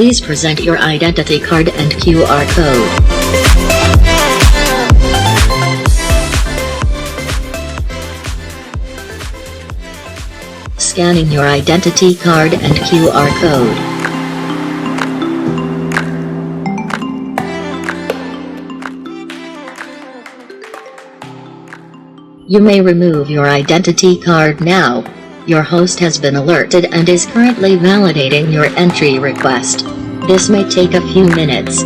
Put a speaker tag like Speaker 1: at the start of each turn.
Speaker 1: Please present your identity card and QR code. Scanning your identity card and QR code. You may remove your identity card now. Your host has been alerted and is currently validating your entry request. This may take a few minutes.